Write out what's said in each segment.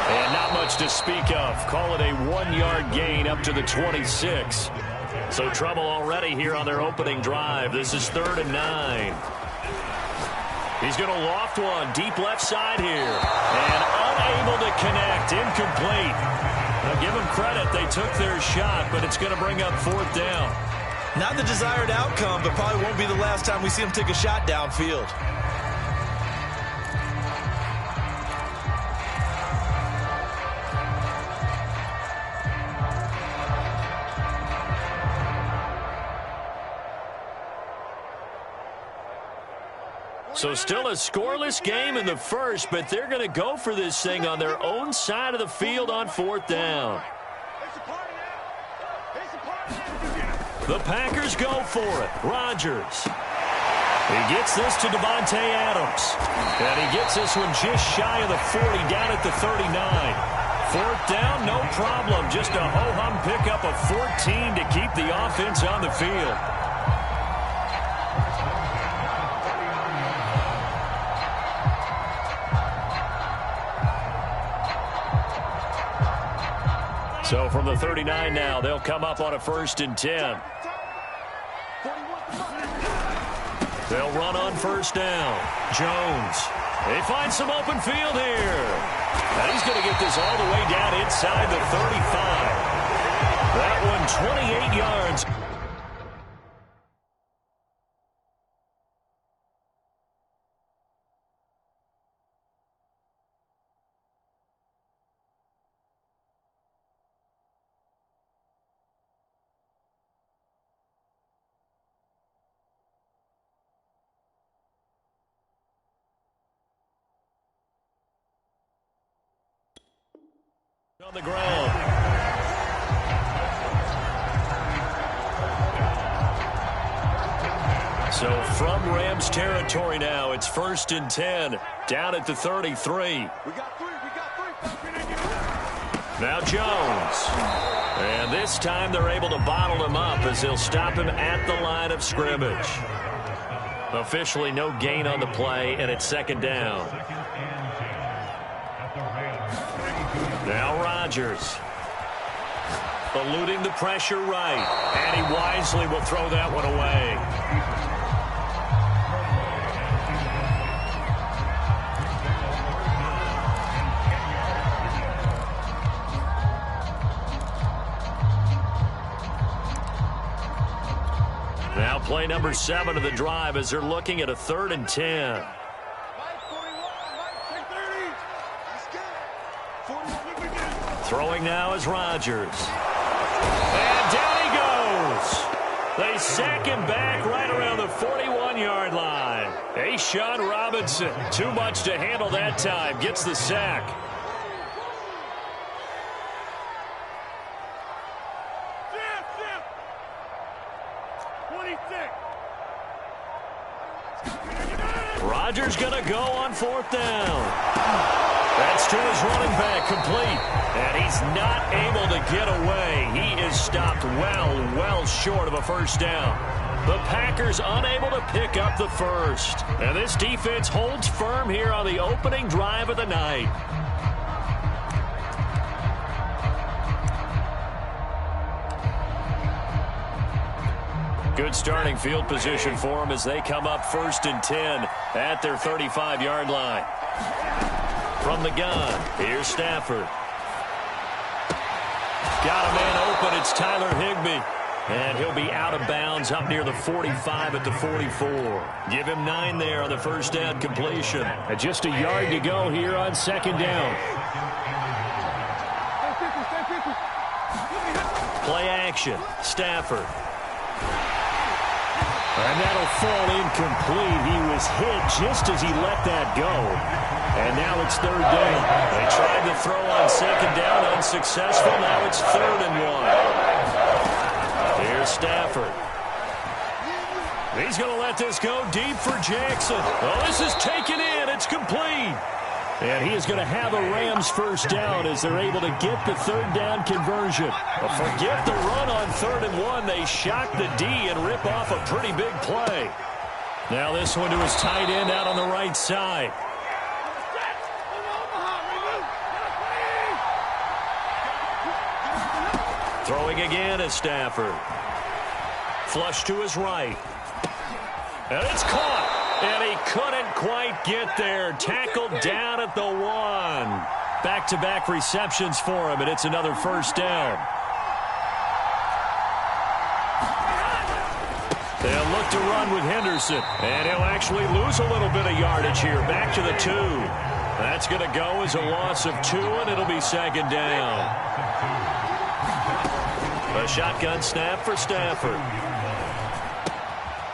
And not much to speak of. Call it a 1-yard gain up to the 26. So trouble already here on their opening drive. This is 3rd and 9. He's going to loft one deep left side here. And unable to connect. Incomplete. Now give them credit. They took their shot, but it's going to bring up 4th down. Not the desired outcome, but probably won't be the last time we see him take a shot downfield. So still a scoreless game in the first, but they're going to go for this thing on their own side of the field on 4th down. The Packers go for it. Rodgers. He gets this to Davante Adams. And he gets this one just shy of the 40, down at the 39. 4th down, no problem. Just a ho-hum pickup of 14 to keep the offense on the field. So from the 39 now, they'll come up on a 1st and 10. They'll run on 1st down. Jones. They find some open field here. And he's going to get this all the way down inside the 35. That one 28 yards. On the ground. So from Rams territory now, it's 1st and 10, down at the 33. Now Jones. And this time they're able to bottle him up as they'll stop him at the line of scrimmage. Officially no gain on the play, and it's 2nd down. Now Rodgers. Eluding the pressure right. And he wisely will throw that one away. Now play number 7 of the drive as they're looking at a 3rd and 10. Throwing now is Rodgers. And down he goes. They sack him back right around the 41-yard line. A'Shawn Robinson, too much to handle that time, gets the sack. Rodgers going to go on 4th down. That's to his running back, complete. And he's not able to get away. He is stopped well short of a 1st down. The Packers unable to pick up the first. And this defense holds firm here on the opening drive of the night. Good starting field position for them as they come up 1st and 10 at their 35-yard line. From the gun, here's Stafford. Got a man open, it's Tyler Higbee. And he'll be out of bounds up near the 45 at the 44. Give him 9 there on the 1st down completion. Just a yard to go here on 2nd down. Play action, Stafford. And that'll fall incomplete. He was hit just as he let that go. And now it's 3rd down. They tried to throw on 2nd down, unsuccessful. Now it's 3rd and 1. Here's Stafford. He's going to let this go deep for Jackson. Oh, this is taken in. It's complete. And he is going to have a Rams first down as they're able to get the third down conversion. But forget the run on 3rd and 1. They shock the D and rip off a pretty big play. Now this one to his tight end out on the right side. Throwing again is Stafford. Flush to his right. And it's caught. And he couldn't quite get there. Tackled down at the 1. Back-to-back receptions for him, and it's another first down. They'll look to run with Henderson. And he'll actually lose a little bit of yardage here. Back to the 2. That's going to go as a loss of 2, and it'll be second down. A shotgun snap for Stafford.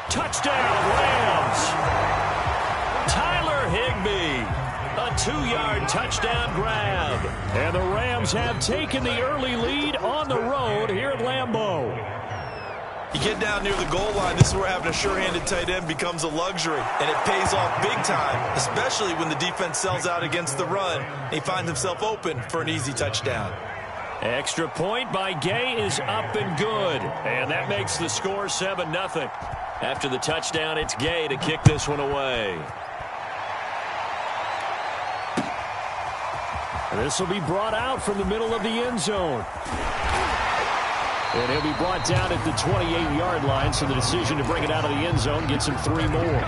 Touchdown, Rams. Tyler Higbee. A 2-yard touchdown grab. And the Rams have taken the early lead on the road here at Lambeau. You get down near the goal line, this is where having a sure-handed tight end becomes a luxury. And it pays off big time, especially when the defense sells out against the run. And he finds himself open for an easy touchdown. Extra point by Gay is up and good. And that makes the score 7-0. After the touchdown, it's Gay to kick this one away. This will be brought out from the middle of the end zone. And he'll be brought down at the 28-yard line, so the decision to bring it out of the end zone gets him 3 more.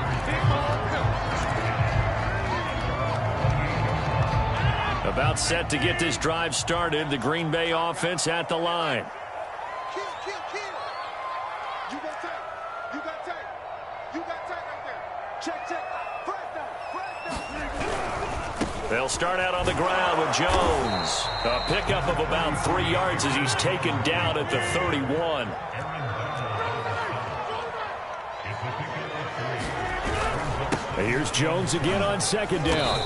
About set to get this drive started. The Green Bay offense at the line. They'll start out on the ground with Jones. A pickup of about 3 yards as he's taken down at the 31. Here's Jones again on second down.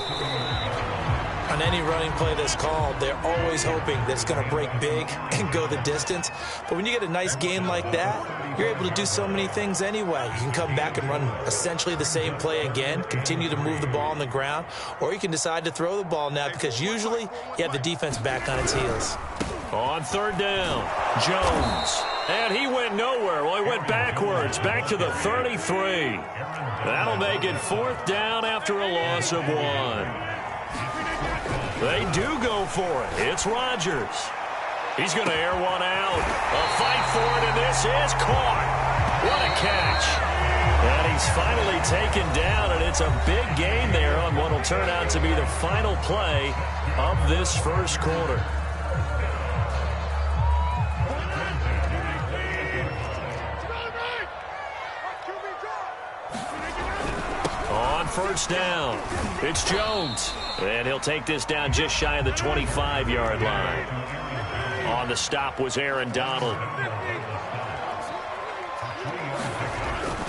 On any running play that's called, they're always hoping that it's going to break big and go the distance. But when you get a nice game like that, you're able to do so many things anyway. You can come back and run essentially the same play again, continue to move the ball on the ground, or you can decide to throw the ball now because usually you have the defense back on its heels. On third down, Jones. And he went nowhere. Well, he went backwards, back to the 33. That'll make it 4th down after a loss of 1. They do go for it. It's Rodgers. He's going to air one out. A fight for it, and this is caught. What a catch. And he's finally taken down, and it's a big gain there on what will turn out to be the final play of this first quarter. On first down, it's Jones. And he'll take this down just shy of the 25-yard line. On the stop was Aaron Donald.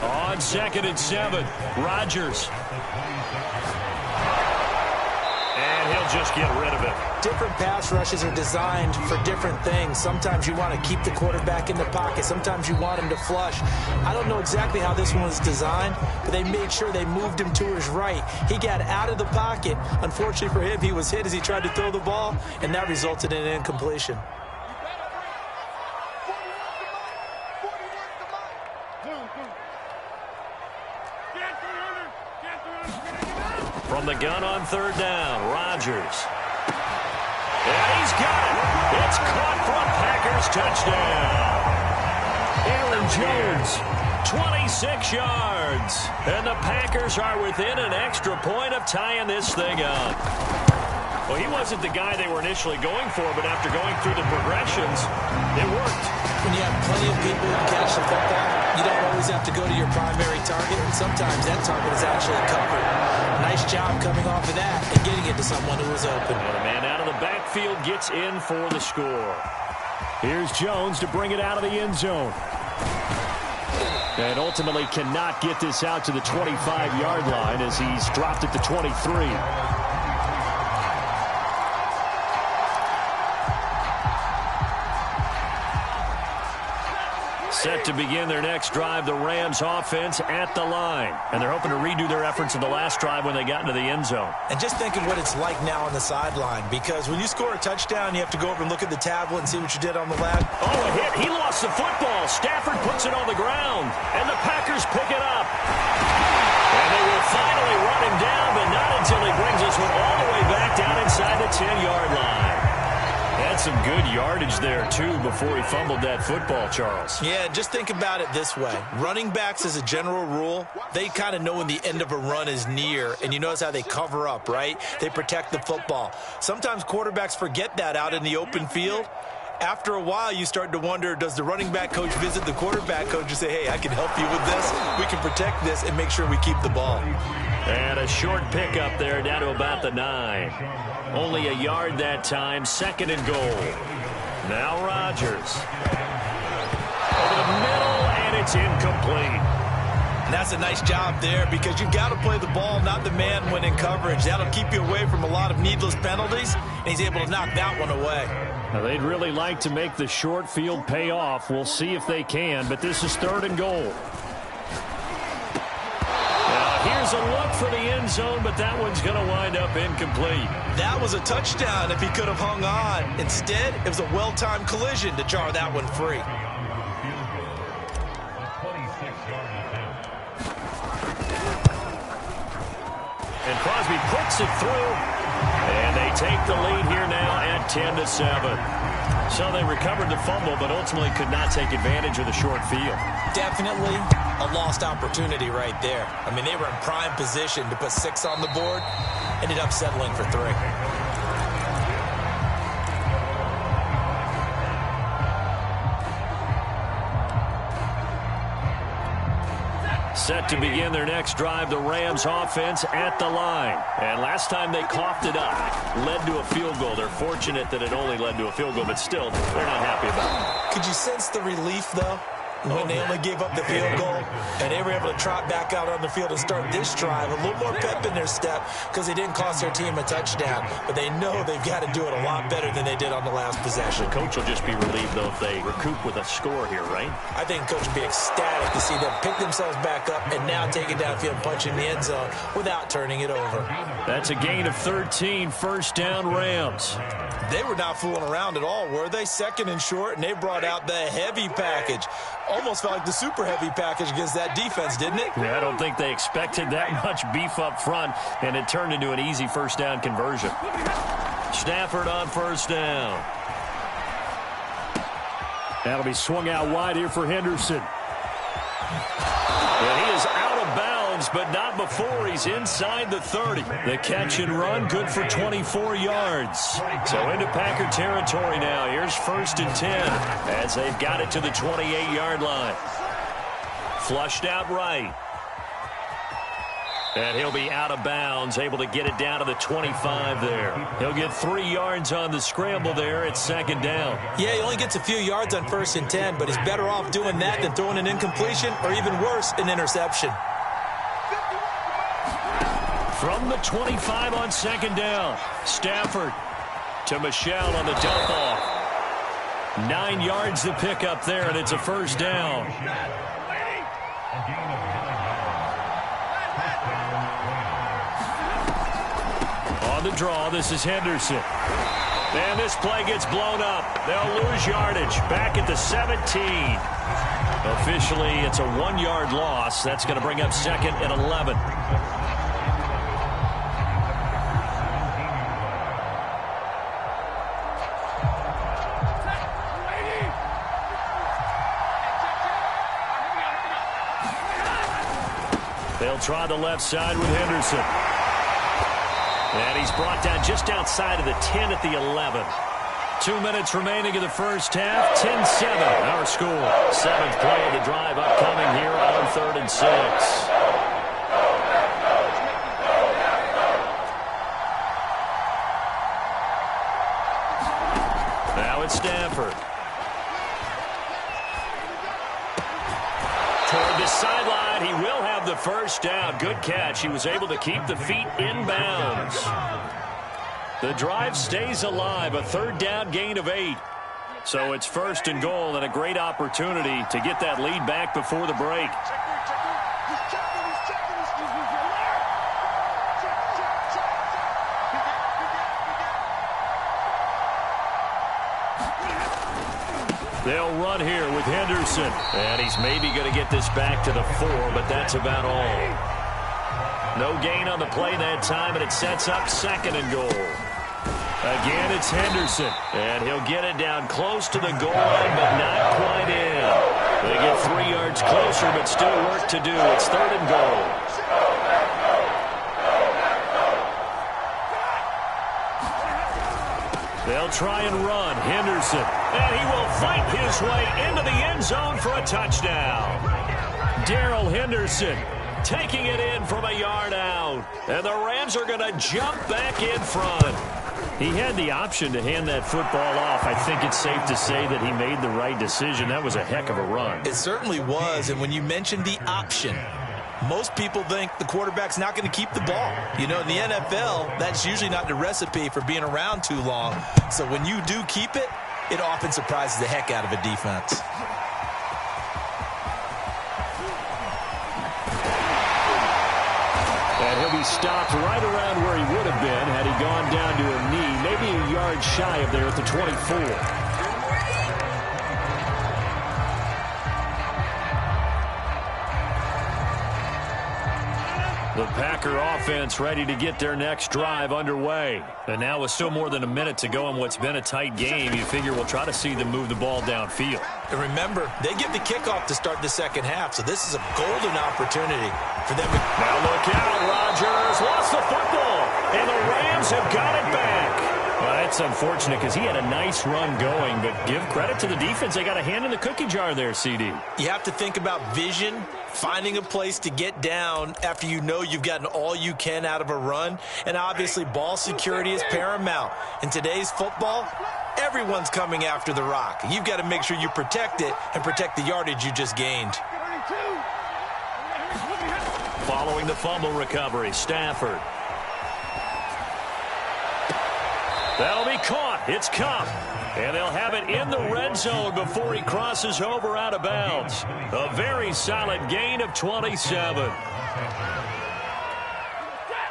On 2nd and 7, Rodgers. And he'll just get rid of it. Different pass rushes are designed for different things. Sometimes you want to keep the quarterback in the pocket. Sometimes you want him to flush. I don't know exactly how this one was designed, but they made sure they moved him to his right. He got out of the pocket. Unfortunately for him, he was hit as he tried to throw the ball, and that resulted in an incompletion. From the gun on third down, Rodgers. And he's got it. It's caught for a Packers touchdown. Aaron Jones, 26 yards. And the Packers are within an extra point of tying this thing up. Well, he wasn't the guy they were initially going for, but after going through the progressions, it worked. When you have plenty of people who can catch the football, you don't always have to go to your primary target, and sometimes that target is actually covered. Nice job coming off of that and getting it to someone who was open. And the man out of the backfield gets in for the score. Here's Jones to bring it out of the end zone. And ultimately cannot get this out to the 25-yard line as he's dropped at the 23. Set to begin their next drive, the Rams offense at the line. And they're hoping to redo their efforts in the last drive when they got into the end zone. And just thinking what it's like now on the sideline, because when you score a touchdown, you have to go over and look at the tablet and see what you did on the left. Oh, a hit. He lost the football. Stafford puts it on the ground, and the Packers pick it up. And they will finally run him down, but not until he brings this one all the way back down inside the 10-yard line. Had some good yardage there, too, before he fumbled that football, Charles. Yeah, just think about it this way. Running backs, as a general rule, they kind of know when the end of a run is near, and you notice how they cover up, right? They protect the football. Sometimes quarterbacks forget that out in the open field. After a while, you start to wonder, does the running back coach visit the quarterback coach and say, hey, I can help you with this. We can protect this and make sure we keep the ball. And a short pickup there down to about the 9. Only a yard that time, 2nd and goal. Now Rodgers. Over the middle, and it's incomplete. And that's a nice job there because you've got to play the ball, not the man when in coverage. That'll keep you away from a lot of needless penalties, and he's able to knock that one away. Now, they'd really like to make the short field pay off. We'll see if they can, but this is 3rd and goal. Here's a look for the end zone, but that one's going to wind up incomplete. That was a touchdown if he could have hung on. Instead, it was a well-timed collision to jar that one free. And Crosby puts it through, and they take the lead here now at 10-7. So they recovered the fumble, but ultimately could not take advantage of the short field. Definitely a lost opportunity right there. I mean, they were in prime position to put 6 on the board. Ended up settling for 3. Set to begin their next drive, the Rams offense at the line. And last time they coughed it up, led to a field goal. They're fortunate that it only led to a field goal, but still, they're not happy about it. Could you sense the relief, though, when they only gave up the field goal and they were able to trot back out on the field and start this drive? A little more pep in their step because they didn't cost their team a touchdown, but they know they've got to do it a lot better than they did on the last possession. The coach will just be relieved, though, if they recoup with a score here, right? I think coach will be ecstatic to see them pick themselves back up and now take it downfield and punch in the end zone without turning it over. That's a gain of 13, 1st down Rams. They were not fooling around at all, were they? 2nd and short, and they brought out the heavy package. Almost felt like the super heavy package against that defense, didn't it? Yeah, I don't think they expected that much beef up front, and it turned into an easy 1st down conversion. Stafford on 1st down. That'll be swung out wide here for Henderson. And he is out of bounds, but not before he's inside the 30. The catch and run, good for 24 yards. So into Packer territory now. Here's 1st and 10 as they've got it to the 28-yard line. Flushed out right. And he'll be out of bounds, able to get it down to the 25 there. He'll get 3 yards on the scramble there at 2nd down. Yeah, he only gets a few yards on 1st and 10, but he's better off doing that than throwing an incompletion or even worse, an interception. From the 25 on 2nd down, Stafford to Michel on the dump off. 9 yards to pick up there, and it's a 1st down. On the draw, this is Henderson. And this play gets blown up. They'll lose yardage. Back at the 17. Officially, it's a 1-yard loss. That's going to bring up 2nd and 11. They'll try the left side with Henderson. And he's brought down just outside of the 10 at the 11. 2 minutes remaining in the 1st half. 10-7 our score. 7th play of the drive upcoming here on 3rd and 6. Now it's Stafford. Toward the sideline, he will have the 1st down. Good catch. He was able to keep the feet in bounds. The drive stays alive. A 3rd down gain of 8. So it's 1st and goal and a great opportunity to get that lead back before the break. They'll run here with Henderson. And he's maybe going to get this back to the 4, but that's about all. No gain on the play that time, and it sets up 2nd and goal. Again, it's Henderson. And he'll get it down close to the goal line, but not quite in. They get 3 yards closer, but still work to do. It's 3rd and goal. They'll try and run. Henderson. And he will fight his way into the end zone for a touchdown. Darrell Henderson taking it in from a yard out. And the Rams are going to jump back in front. He had the option to hand that football off. I think it's safe to say that he made the right decision. That was a heck of a run. It certainly was. And when you mentioned the option, most people think the quarterback's not going to keep the ball. You know, in the NFL, that's usually not the recipe for being around too long. So when you do keep it, it often surprises the heck out of a defense. And he'll be stopped right around where he would have been had he gone down to a knee, maybe a yard shy of there at the 24. The Packer offense ready to get their next drive underway. And now with still more than a minute to go in what's been a tight game, you figure we'll try to see them move the ball downfield. And remember, they get the kickoff to start the second half, so this is a golden opportunity for them to... Now look out, Rodgers lost the football, and the Rams have got it back. Well, that's unfortunate because he had a nice run going, but give credit to the defense. They got a hand in the cookie jar there, CD. You have to think about vision, finding a place to get down after you know you've gotten all you can out of a run, and obviously ball security is paramount. In today's football, everyone's coming after the rock. You've got to make sure you protect it and protect the yardage you just gained. Following the fumble recovery, Stafford. That'll be caught. It's Kupp. And they'll have it in the red zone before he crosses over out of bounds. A very solid gain of 27.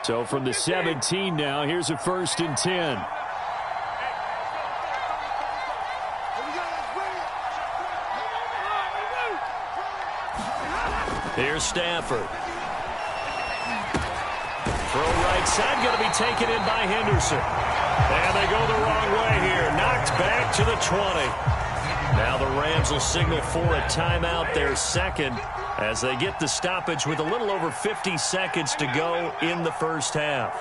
So from the 17 now, here's a 1st and 10. Here's Stafford. Throw right side, going to be taken in by Henderson. And they go the wrong way here. Knocked back to the 20. Now the Rams will signal for a timeout, their 2nd, as they get the stoppage with a little over 50 seconds to go in the first half.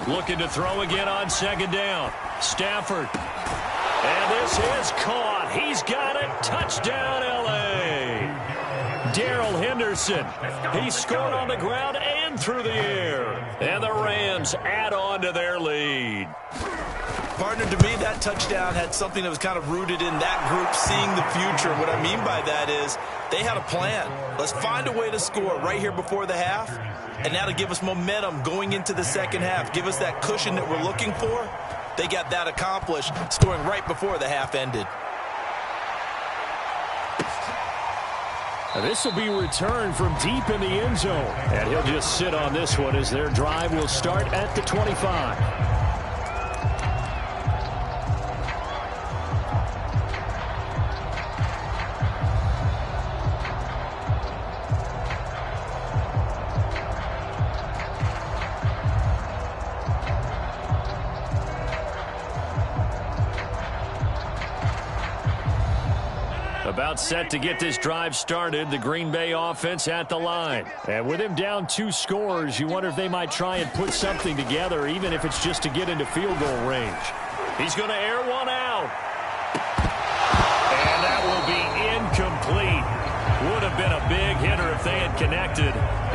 Looking to throw again on 2nd down. Stafford. And this is caught. He's got it. Touchdown, L.A. Darrell Henderson. He scored on the ground and through the air. And the Rams add on to their lead. Partner, to me, that touchdown had something that was kind of rooted in that group seeing the future. What I mean by that is they had a plan. Let's find a way to score right here before the half, and that'll give us momentum going into the second half. Give us that cushion that we're looking for. They got that accomplished, scoring right before the half ended. This will be returned from deep in the end zone. And he'll just sit on this one as their drive will start at the 25. About set to get this drive started, the Green Bay offense at the line. And with him down 2 scores, you wonder if they might try and put something together, even if it's just to get into field goal range. He's going to air one out. And that will be incomplete. Would have been a big hitter if they had connected.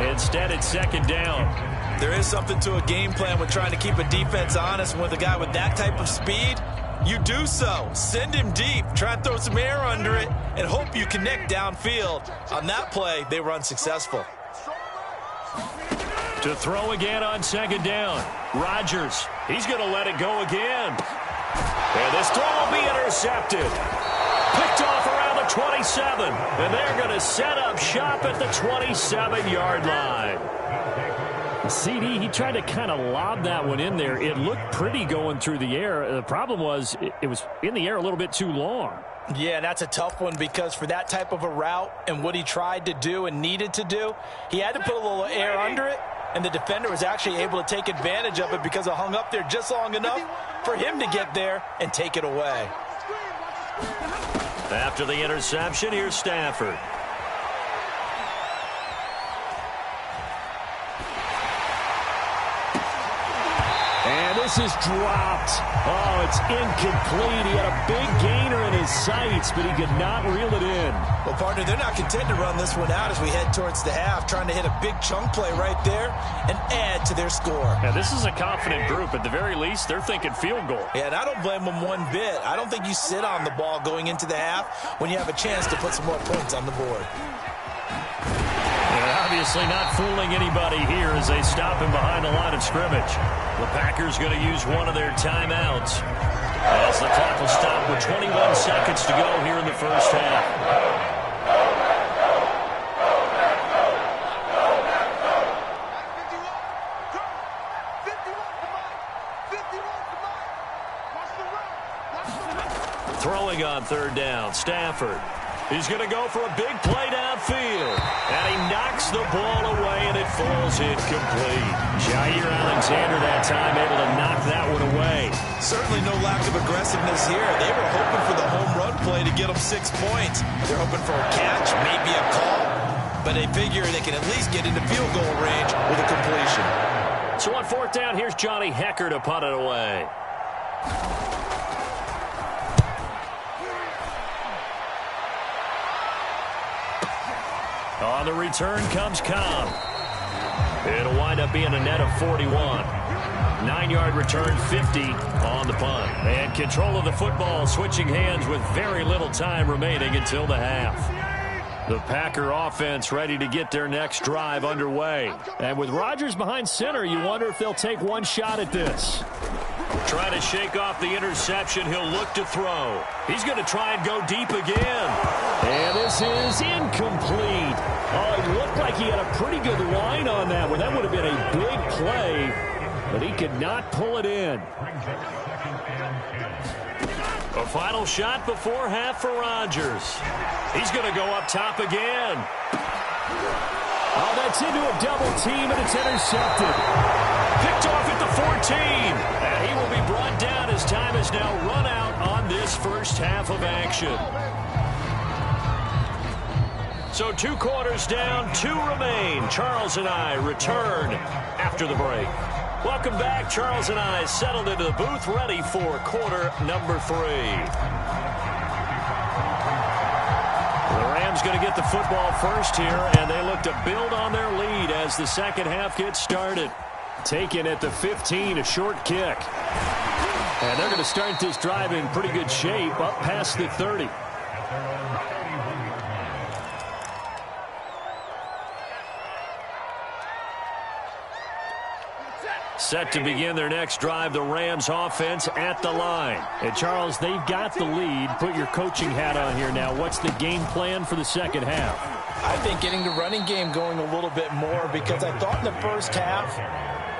Instead, it's 2nd down. There is something to a game plan with trying to keep a defense honest. With a guy with that type of speed, you do so. Send him deep. Try and throw some air under it and hope you connect downfield. On that play, they were unsuccessful. To throw again on 2nd down. Rodgers. He's going to let it go again. And this throw will be intercepted. Picked off around the 27. And they're going to set up shop at the 27-yard line. CD, he tried to kind of lob that one in there. It looked pretty going through the air. The problem was it was in the air a little bit too long. Yeah, that's a tough one because for that type of a route and what he tried to do and needed to do, he had to put a little air under it, and the defender was actually able to take advantage of it because it hung up there just long enough for him to get there and take it away. After the interception, here's Stafford. And this is dropped. Oh, it's incomplete. He had a big gainer in his sights, but he could not reel it in. Well, partner, they're not content to run this one out as we head towards the half, trying to hit a big chunk play right there and add to their score. Now, this is a confident group. At the very least, they're thinking field goal. Yeah, and I don't blame them one bit. I don't think you sit on the ball going into the half when you have a chance to put some more points on the board. They're obviously not fooling anybody here as they stop him behind the line of scrimmage. The Packers going to use one of their timeouts as the clock will stop with 21 seconds to go here in the first half. Throwing on third down, Stafford. He's going to go for a big play downfield. And he knocks the ball away, and it falls incomplete. Jair Alexander that time able to knock that one away. Certainly no lack of aggressiveness here. They were hoping for the home run play to get them 6 points. They're hoping for a catch, maybe a call. But they figure they can at least get into field goal range with a completion. So on fourth down, here's Johnny Hekker to punt it away. On the return comes Cobb. It'll wind up being a net of 41. 9-yard return, 50 on the punt. And control of the football switching hands with very little time remaining until the half. The Packer offense ready to get their next drive underway. And with Rodgers behind center, you wonder if they'll take one shot at this. Trying to shake off the interception. He'll look to throw. He's going to try and go deep again. And this is incomplete. Oh, it looked like he had a pretty good line on that one. That would have been a big play, but he could not pull it in. A final shot before half for Rodgers. He's going to go up top again. Oh, that's into a double team, and it's intercepted. Picked off at the 14. And he will be brought down as time is now run out on this first half of action. So 2 quarters down, 2 remain. Charles and I return after the break. Welcome back. Charles and I settled into the booth ready for quarter number 3. The Rams going to get the football first here, and they look to build on their lead as the second half gets started. Taken at the 15, a short kick. And they're going to start this drive in pretty good shape up past the 30. Set to begin their next drive, the Rams offense at the line. And Charles, they've got the lead. Put your coaching hat on here now. What's the game plan for the second half? I think getting the running game going a little bit more because I thought in the first half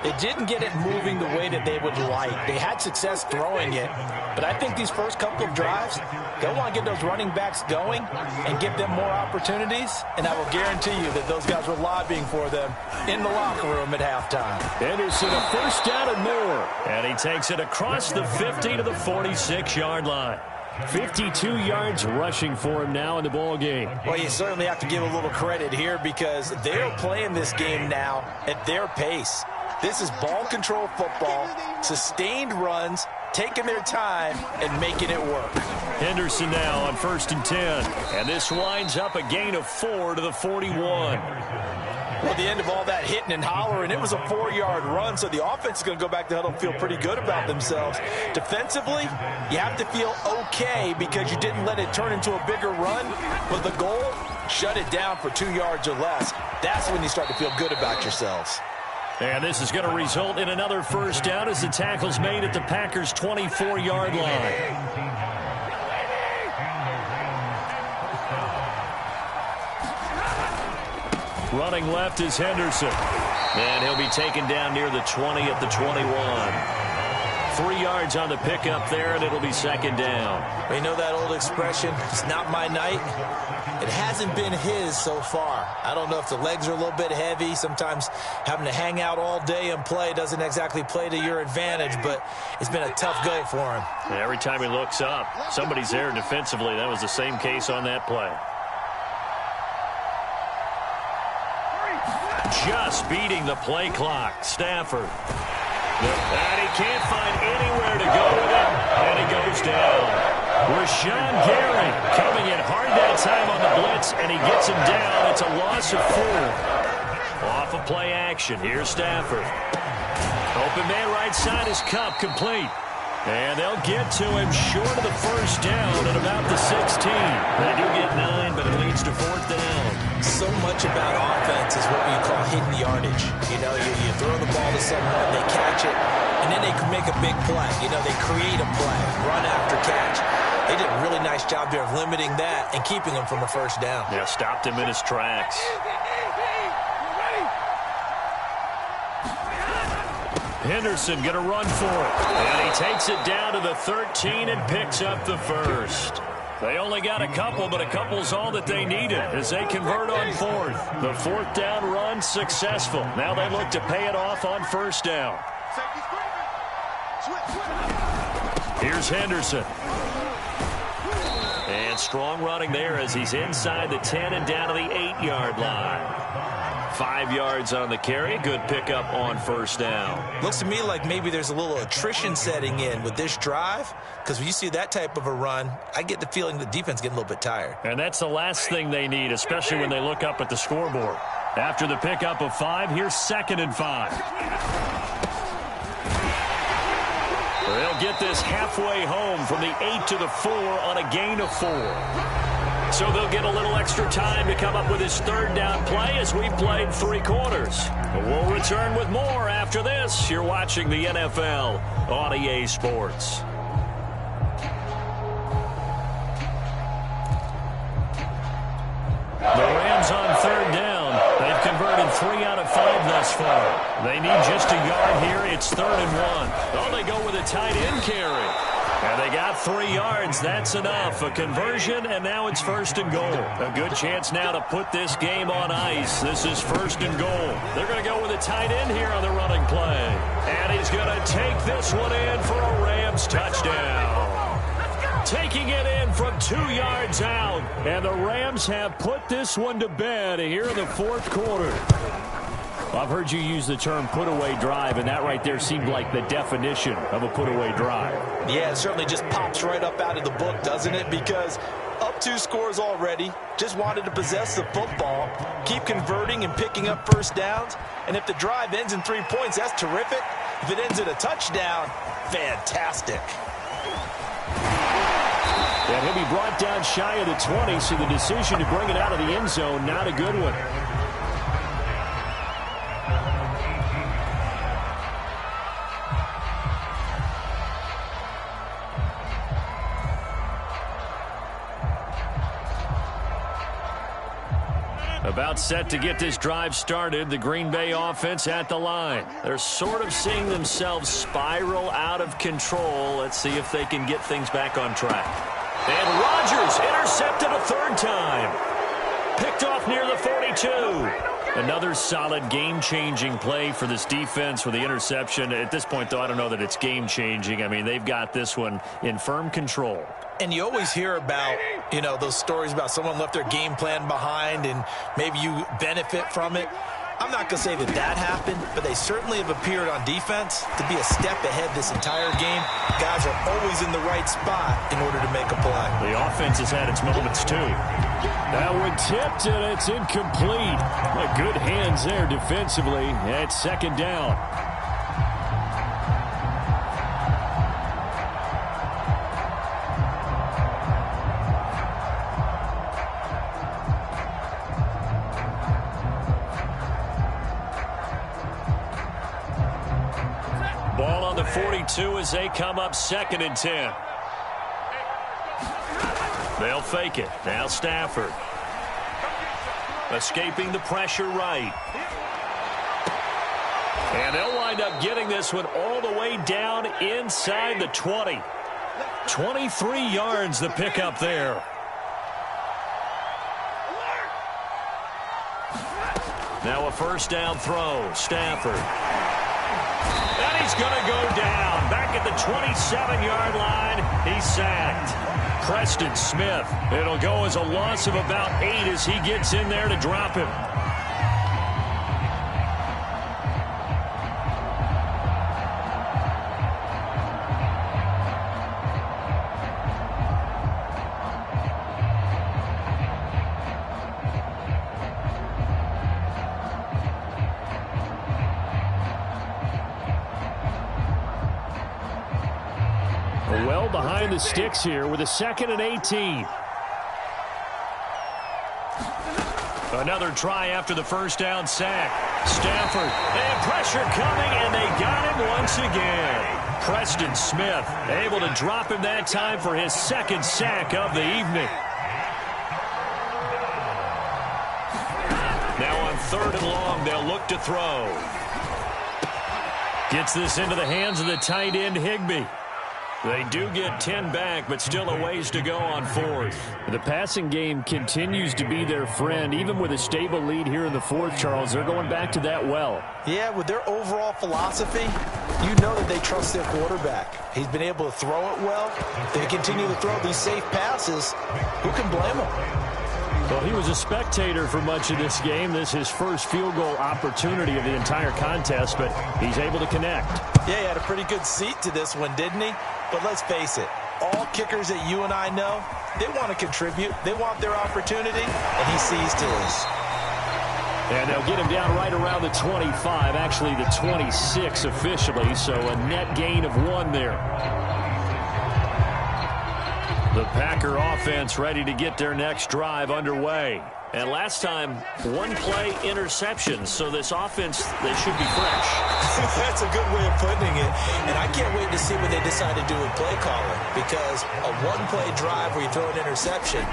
they didn't get it moving the way that they would like. They had success throwing it, but I think these first couple of drives, they'll want to get those running backs going and give them more opportunities, and I will guarantee you that those guys were lobbying for them in the locker room at halftime. Anderson, a first down and more. And he takes it across the 50 to the 46-yard line. 52 yards rushing for him now in the ball game. Well, you certainly have to give a little credit here because they're playing this game now at their pace. This is ball control football, sustained runs, taking their time and making it work. Henderson now on 1st and 10. And this winds up a gain of 4 to the 41. Well, the end of all that hitting and hollering, it was a 4-yard run, so the offense is going to go back to huddle and feel pretty good about themselves. Defensively, you have to feel okay because you didn't let it turn into a bigger run, but the goal, shut it down for 2 yards or less. That's when you start to feel good about yourselves. And this is going to result in another first down as the tackle's made at the Packers' 24-yard line. Running left is Henderson. And he'll be taken down near the 20 at the 21. 3 yards on the pickup there, and it'll be second down. We know that old expression, it's not my night. It hasn't been his so far. I don't know if the legs are a little bit heavy. Sometimes having to hang out all day and play doesn't exactly play to your advantage, but it's been a tough go for him. And every time he looks up, somebody's there defensively. That was the same case on that play. Just beating the play clock. Stafford. And he can't find anywhere to go with it. And he goes down. Rashawn Gary coming in hard that time on the blitz, and he gets him down. It's a loss of 4. Off of play action. Here's Stafford. Open man right side is Kupp, complete. And they'll get to him short of the first down at about the 16. They do get 9, but it leads to fourth down. So much about offense is what we call hidden yardage. You know, you throw the ball to someone, they catch it, and then they can make a big play. You know, they create a play, run after catch. They did a really nice job there of limiting that and keeping him from a first down. Yeah, stopped him in his tracks. Henderson going to run for it. And he takes it down to the 13 and picks up the first. They only got a couple, but a couple's all that they needed as they convert on fourth. The fourth down run successful. Now they look to pay it off on first down. Here's Henderson. And strong running there as he's inside the 10 and down to the 8-yard line. 5 yards on the carry. Good pickup on first down. Looks to me like maybe there's a little attrition setting in with this drive, because when you see that type of a run, I get the feeling the defense getting a little bit tired. And that's the last thing they need, especially when they look up at the scoreboard. After the pickup of 5, here's 2nd and 5. They'll get this halfway home from the 8 to the 4 on a gain of 4. So they'll get a little extra time to come up with his third down play as we played 3 quarters. We'll return with more after this. You're watching the NFL on EA Sports. The Rams on third down. They've converted 3 out of 5 thus far. They need just a yard here. It's 3rd and 1. Oh, they go with a tight end carry. And they got 3 yards. That's enough. A conversion, and now it's 1st and goal. A good chance now to put this game on ice. This is 1st and goal. They're going to go with a tight end here on the running play. And he's going to take this one in for a Rams touchdown. Taking it in from 2 yards out. And the Rams have put this one to bed here in the 4th quarter. I've heard you use the term put-away drive, and that right there seemed like the definition of a put-away drive. Yeah, it certainly just pops right up out of the book, doesn't it? Because up 2 scores already, just wanted to possess the football, keep converting and picking up first downs. And if the drive ends in 3 points, that's terrific. If it ends in a touchdown, fantastic. And he'll be brought down shy of the 20, so the decision to bring it out of the end zone, not a good one. About set to get this drive started, the Green Bay offense at the line. They're sort of seeing themselves spiral out of control. Let's see if they can get things back on track. And Rodgers intercepted a 3rd time. Picked off near the 42. Another solid game-changing play for this defense with the interception. At this point, though, I don't know that it's game-changing. I mean, they've got this one in firm control. And you always hear about, you know, those stories about someone left their game plan behind and maybe you benefit from it. I'm not going to say that that happened, but they certainly have appeared on defense to be a step ahead this entire game. Guys are always in the right spot in order to make a play. The offense has had its moments, too. That one tipped, and it's incomplete. Good hands there defensively. It's 2nd down. 42 as they come up 2nd and 10. They'll fake it. Now Stafford. Escaping the pressure right. And they'll wind up getting this one all the way down inside the 20. 23 yards the pickup there. Now a first down throw. Stafford. And he's going to go down. Back at the 27-yard line. He's sacked. Preston Smith. It'll go as a loss of about 8 as he gets in there to drop him. Well behind the sticks here with a 2nd and 18. Another try after the first down sack. Stafford, and pressure coming, and they got him once again. Preston Smith able to drop him that time for his 2nd sack of the evening. Now on 3rd and long, they'll look to throw. Gets this into the hands of the tight end, Higbee. They do get 10 back, but still a ways to go on 4th. The passing game continues to be their friend. Even with a stable lead here in the 4th, Charles, they're going back to that well. Yeah, with their overall philosophy, you know that they trust their quarterback. He's been able to throw it well. They continue to throw these safe passes. Who can blame him? Well, he was a spectator for much of this game. This is his first field goal opportunity of the entire contest, but he's able to connect. Yeah, he had a pretty good seat to this one, didn't he? But let's face it, all kickers that you and I know, they want to contribute. They want their opportunity, and he seized his. And they'll get him down right around the 25, actually the 26 officially, so a net gain of 1 there. The Packer offense ready to get their next drive underway. And last time, 1-play interception. So this offense, they should be fresh. That's a good way of putting it. And I can't wait to see what they decide to do with play calling. Because a 1-play drive where you throw an interception,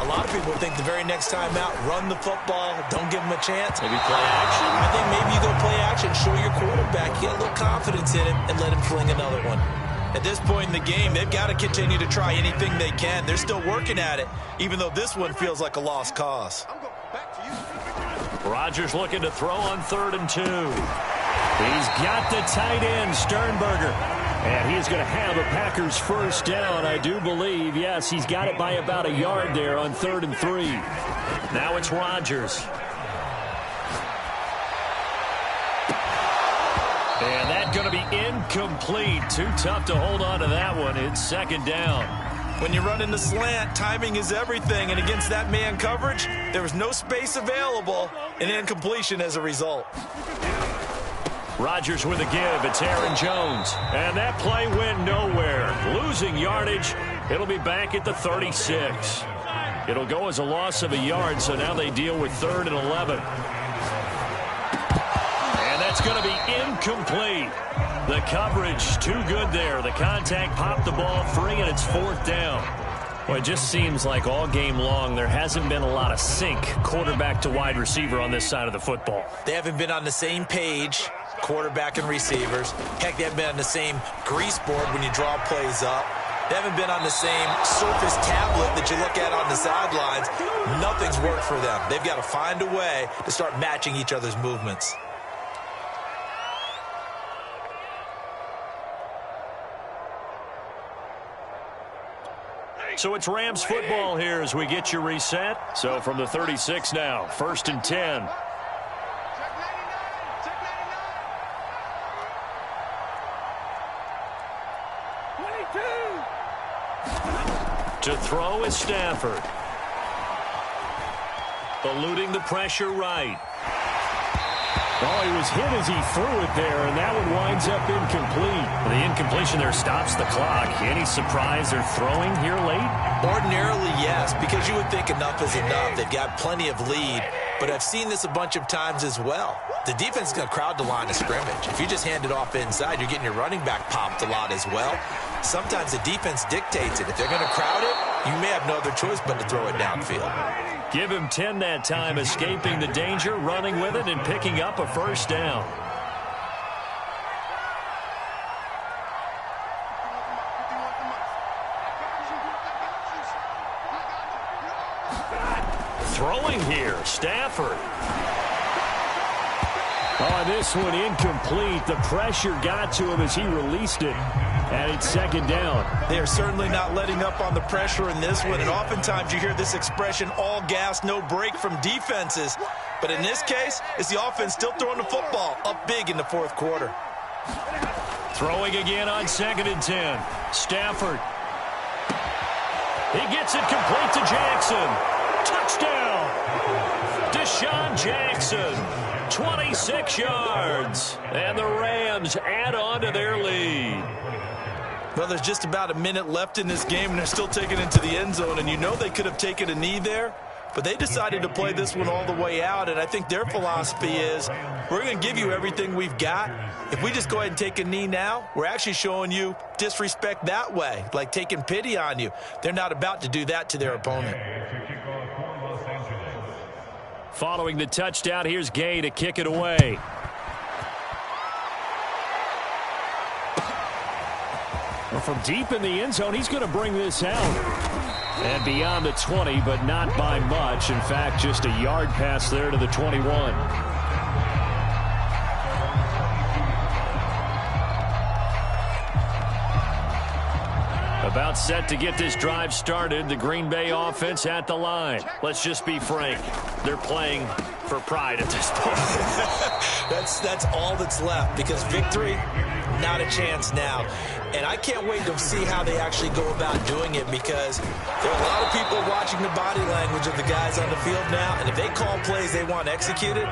a lot of people think the very next time out, run the football, don't give them a chance. Maybe play action? I think maybe you go play action, show your quarterback, get a little confidence in him, and let him fling another one. At this point in the game, they've got to continue to try anything they can. They're still working at it, even though this one feels like a lost cause. Rodgers looking to throw on 3rd and 2. He's got the tight end, Sternberger. And he's going to have a Packers first down, I do believe. Yes, he's got it by about a yard there on 3rd and 3. Now it's Rodgers. And that's going to be incomplete. Too tough to hold on to that one. It's 2nd down. When you run in the slant, timing is everything. And against that man coverage, there was no space available, and incompletion as a result. Rodgers with a give. It's Aaron Jones. And that play went nowhere. Losing yardage. It'll be back at the 36. It'll go as a loss of a yard, so now they deal with 3rd and 11. It's going to be incomplete. The coverage too good there. The contact popped the ball free, and it's 4th down. Well, it just seems like all game long there hasn't been a lot of sync quarterback to wide receiver on this side of the football. They haven't been on the same page, quarterback and receivers. Heck, they haven't been on the same grease board when you draw plays up. They haven't been on the same Surface tablet that you look at on the sidelines. Nothing's worked for them. They've got to find a way to start matching each other's movements. So it's Rams football here as we get you reset. So from the 36 now, 1st and 10. To throw is Stafford. Eluding the pressure right. Oh, he was hit as he threw it there, and that one winds up incomplete. The incompletion there stops the clock. Any surprise they're throwing here late? Ordinarily, yes, because you would think enough is enough. They've got plenty of lead. but I've seen this a bunch of times as well. The defense is going to crowd the line of scrimmage. If you just hand it off inside, you're getting your running back popped a lot as well. Sometimes the defense dictates it. If they're going to crowd it, you may have no other choice but to throw it downfield. Give him 10 that time, escaping the danger, running with it, and picking up a first down. Throwing here, Stafford. Oh, this one incomplete. The pressure got to him as he released it. And it's second down. They are certainly not letting up on the pressure in this one. And oftentimes you hear this expression, all gas, no break from defenses. But in this case, it's the offense still throwing the football up big in the fourth quarter. Throwing again on 2nd and 10. Stafford. He gets it complete to Jackson. Touchdown! Deshaun Jackson, 26 yards. And the Rams add on to their lead. Well, there's just about a minute left in this game, and they're still taking it into the end zone. And you know they could have taken a knee there, but they decided to play this one all the way out. And I think their philosophy is, we're going to give you everything we've got. If we just go ahead and take a knee now, we're actually showing you disrespect that way, like taking pity on you. They're not about to do that to their opponent. Following the touchdown, here's Gay to kick it away. Well, from deep in the end zone, he's going to bring this out. And beyond the 20, but not by much. In fact, just a yard pass there to the 21. About set to get this drive started. The Green Bay offense at the line. Let's just be frank. They're playing for pride at this point. That's all that's left, because victory, not a chance now. And I can't wait to see how they actually go about doing it, because there are a lot of people watching the body language of the guys on the field now. And if they call plays they want executed,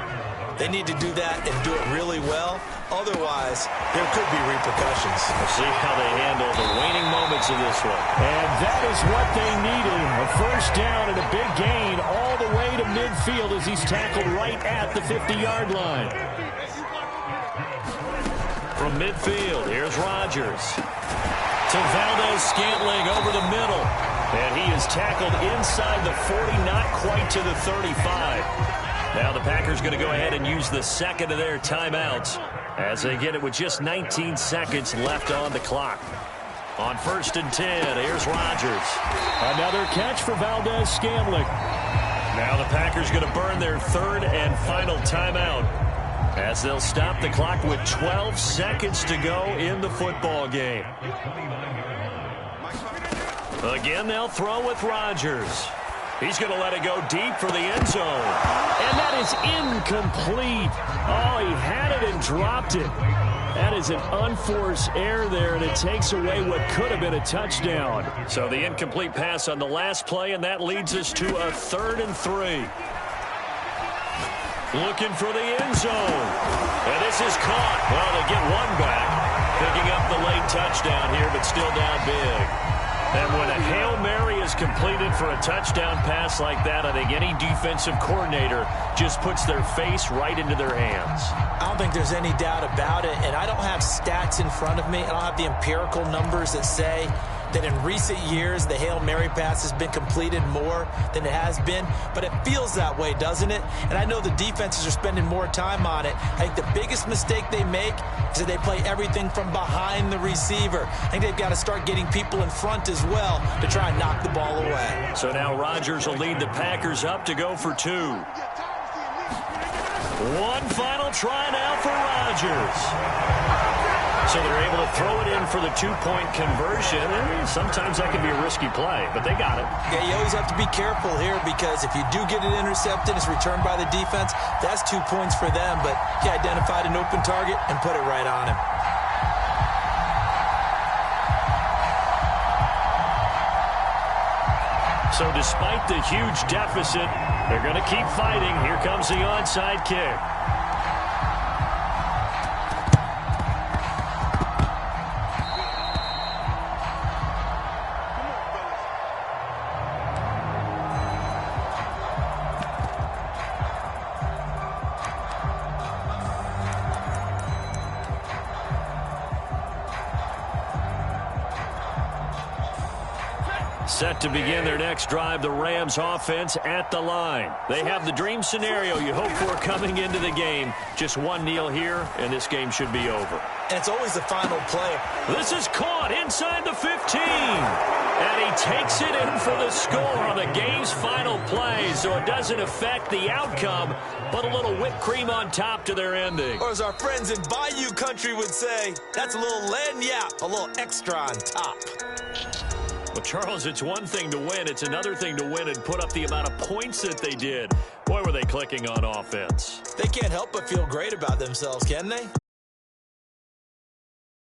they need to do that and do it really well. Otherwise, there could be repercussions. We'll see how they handle the waning moments of this one. And that is what they needed. A first down and a big gain all the way to midfield as he's tackled right at the 50-yard line. From midfield, here's Rodgers. To Valdez-Scantling over the middle. And he is tackled inside the 40, not quite to the 35. Now the Packers going to go ahead and use the second of their timeouts as they get it with just 19 seconds left on the clock. On 1st and 10, here's Rodgers. Another catch for Valdez-Scantling. Now the Packers going to burn their third and final timeout as they'll stop the clock with 12 seconds to go in the football game. Again, they'll throw with Rodgers. He's going to let it go deep for the end zone. And that is incomplete. Oh, he had it and dropped it. That is an unforced error there, and it takes away what could have been a touchdown. So the incomplete pass on the last play, and that leads us to a 3rd and 3. Looking for the end zone. And this is caught. Well, they get one back. Picking up the late touchdown here, but still down big. And when a Hail Mary is completed for a touchdown pass like that, I think any defensive coordinator just puts their face right into their hands. I don't think there's any doubt about it, and I don't have stats in front of me. I don't have the empirical numbers that say that in recent years the Hail Mary pass has been completed more than it has been, but it feels that way, doesn't it? And I know the defenses are spending more time on it. I think the biggest mistake they make is that they play everything from behind the receiver. I think they've got to start getting people in front as well to try and knock the ball away. So now Rodgers will lead the Packers up to go for 2. One final try now for Rodgers. So they're able to throw it in for the 2-point conversion. And sometimes that can be a risky play, but they got it. Yeah, you always have to be careful here, because if you do get it intercepted, it's returned by the defense, that's 2 points for them. But he identified an open target and put it right on him. So despite the huge deficit, they're going to keep fighting. Here comes the onside kick. Set to begin their next drive, the Rams offense at the line. They have the dream scenario you hope for coming into the game. Just one kneel here, and this game should be over. And it's always the final play. This is caught inside the 15. And he takes it in for the score on the game's final play, so it doesn't affect the outcome, but a little whipped cream on top to their ending. Or as our friends in Bayou country would say, that's a little lagniappe, a little extra on top. Well, Charles, it's one thing to win. It's another thing to win and put up the amount of points that they did. Boy, were they clicking on offense. They can't help but feel great about themselves, can they?